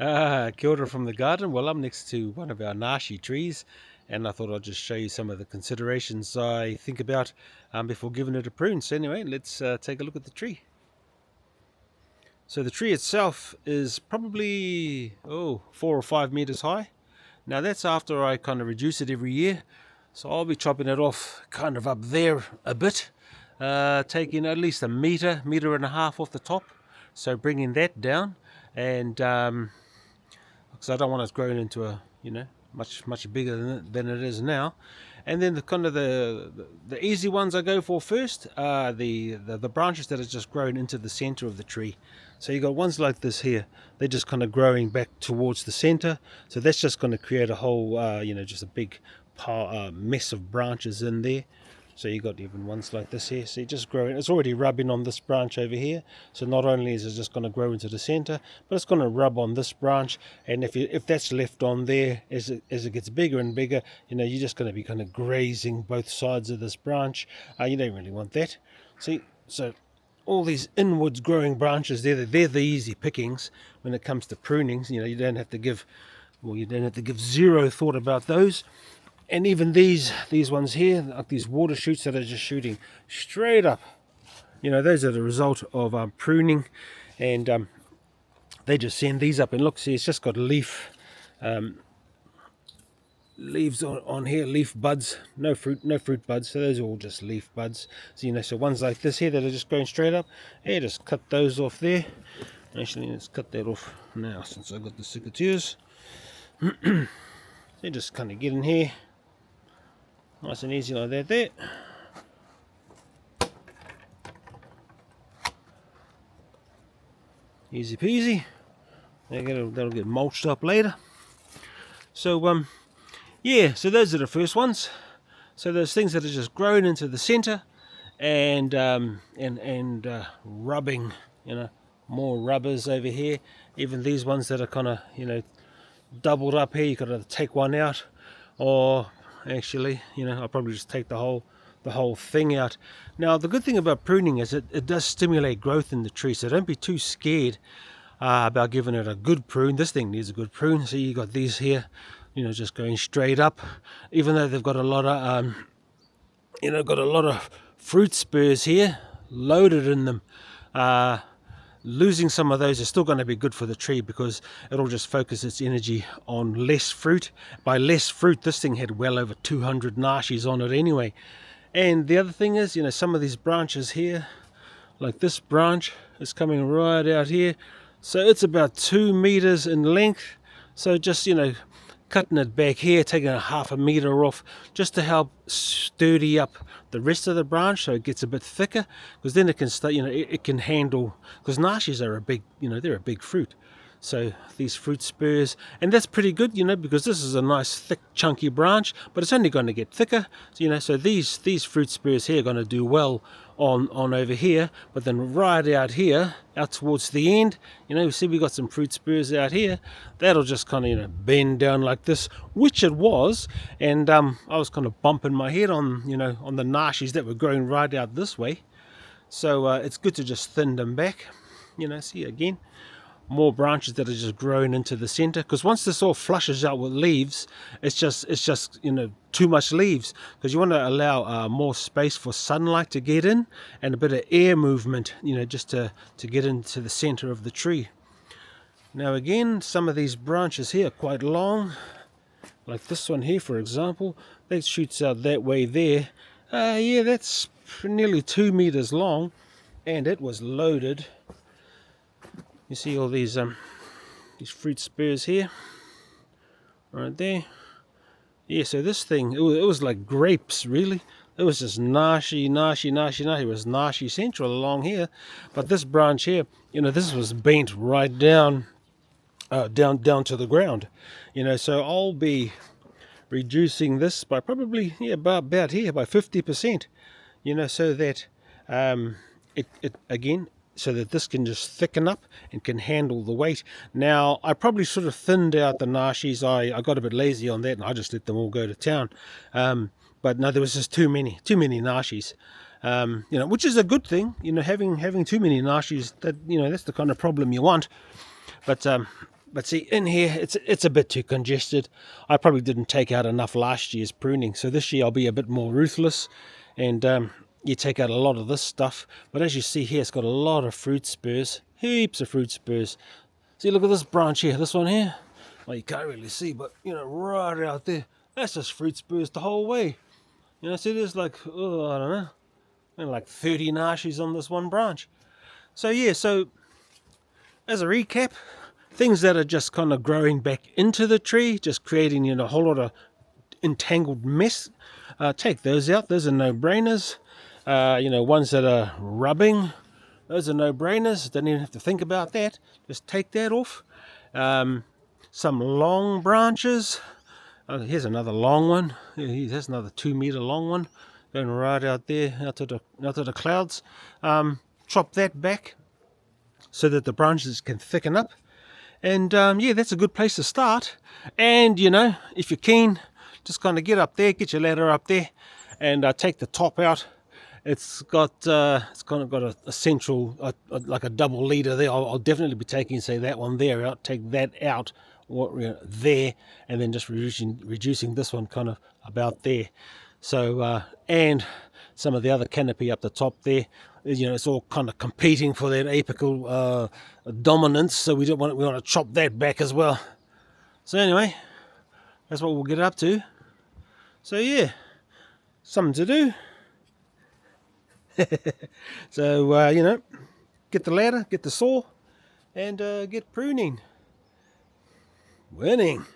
Kia ora from the garden. Well, I'm next to one of our Nashi trees, and I thought I'd just show you some of the considerations I think about before giving it a prune. So anyway, let's take a look at the tree. So the tree itself is probably 4 or 5 meters high. Now that's after I kind of reduce it every year. So I'll be chopping it off kind of up there a bit, taking at least a meter and a half off the top. So bringing that down, and because I don't want it growing into a much bigger than it is now. And then the easy ones I go for first are the branches that are just grown into the center of the tree. So you got ones like this here, they're just kind of growing back towards the center, so that's just going to create a whole just a big mess of branches in there. So you got even ones like this here, so you're just growing, it's already rubbing on this branch over here, so not only is it just going to grow into the center, but it's going to rub on this branch. And if that's left on there as it gets bigger and bigger, you're just going to be kind of grazing both sides of this branch. You don't really want that. See, so all these inwards growing branches, they're the easy pickings when it comes to pruning. You don't have to give zero thought about those. And even these ones here, like these water shoots that are just shooting straight up, those are the result of pruning. And they just send these up. And look, see, it's just got leaves on here, leaf buds, no fruit buds. So those are all just leaf buds. So so ones like this here that are just going straight up, just cut those off there. Actually, let's cut that off now since I've got the secateurs. They just kind of get in here. Nice and easy like that there. Easy peasy. That'll get mulched up later. So so those are the first ones. So those things that are just growing into the center and rubbing, more rubbers over here. Even these ones that are kind of doubled up here, you got to take one out, or actually, I'll probably just take the whole thing out. Now, the good thing about pruning is it does stimulate growth in the tree, so don't be too scared about giving it a good prune. This thing needs a good prune. So you got these here, just going straight up, even though they've got a lot of fruit spurs here loaded in them. Losing some of those is still going to be good for the tree because it'll just focus its energy on less fruit. By less fruit, this thing had well over 200 Nashis on it anyway. And the other thing is, some of these branches here, like this branch is coming right out here, so it's about 2 meters in length. So just cutting it back here, taking a half a meter off, just to help sturdy up the rest of the branch so it gets a bit thicker, because then it can start, it can handle, because Nashis are they're a big fruit. So these fruit spurs, and that's pretty good, because this is a nice thick chunky branch, but it's only going to get thicker. So, so these fruit spurs here are going to do well on over here, but then right out here, out towards the end, see we got some fruit spurs out here, that'll just kind of bend down like this, which it was. And I was kind of bumping my head on on the Nashis that were growing right out this way. So it's good to just thin them back. See again, more branches that are just growing into the center, because once this all flushes out with leaves, it's just too much leaves, because you want to allow more space for sunlight to get in and a bit of air movement, just to get into the center of the tree. Now again, some of these branches here are quite long, like this one here for example, that shoots out that way there. That's nearly 2 meters long, and it was loaded. You see all these fruit spurs here, right there. So this thing, it was like grapes, really. It was just Nashi. It was Nashi central along here, but this branch here, this was bent right down to the ground. So I'll be reducing this by probably about here by 50%. So that it again, so that this can just thicken up and can handle the weight. Now, I probably sort of thinned out the Nashis. I got a bit lazy on that, and I just let them all go to town. But no, there was just too many Nashis. Which is a good thing. Having too many Nashis, that that's the kind of problem you want. But But see, in here, it's a bit too congested. I probably didn't take out enough last year's pruning, so this year I'll be a bit more ruthless, and you take out a lot of this stuff. But as you see here, it's got a lot of fruit spurs, heaps of fruit spurs. See, look at this branch here, this one here. Well, you can't really see, but you know, right out there, that's just fruit spurs the whole way. You know, see, there's like, oh, I don't know, like 30 Nashis on this one branch. So yeah, so as a recap, things that are just kind of growing back into the tree, just creating, you know, a whole lot of entangled mess, take those out. Those are no-brainers. You know, ones that are rubbing, those are no-brainers. Don't even have to think about that. Just take that off. Some long branches. Here's another long one. Here's another 2-meter long one going right out there, out to the clouds. Chop that back so that the branches can thicken up. And yeah, that's a good place to start. And you know, if you're keen, just kind of get up there, get your ladder up there, and take the top out. It's got kind of got a central, like a double leader there. I'll definitely be taking, say, that one there out. Take that out, or you know, there, and then just reducing this one kind of about there. So and some of the other canopy up the top there, you know, it's all kind of competing for that apical dominance. So we want to chop that back as well. So anyway, that's what we'll get up to. So yeah, something to do. So you know, get the ladder, get the saw, and get pruning. Winning.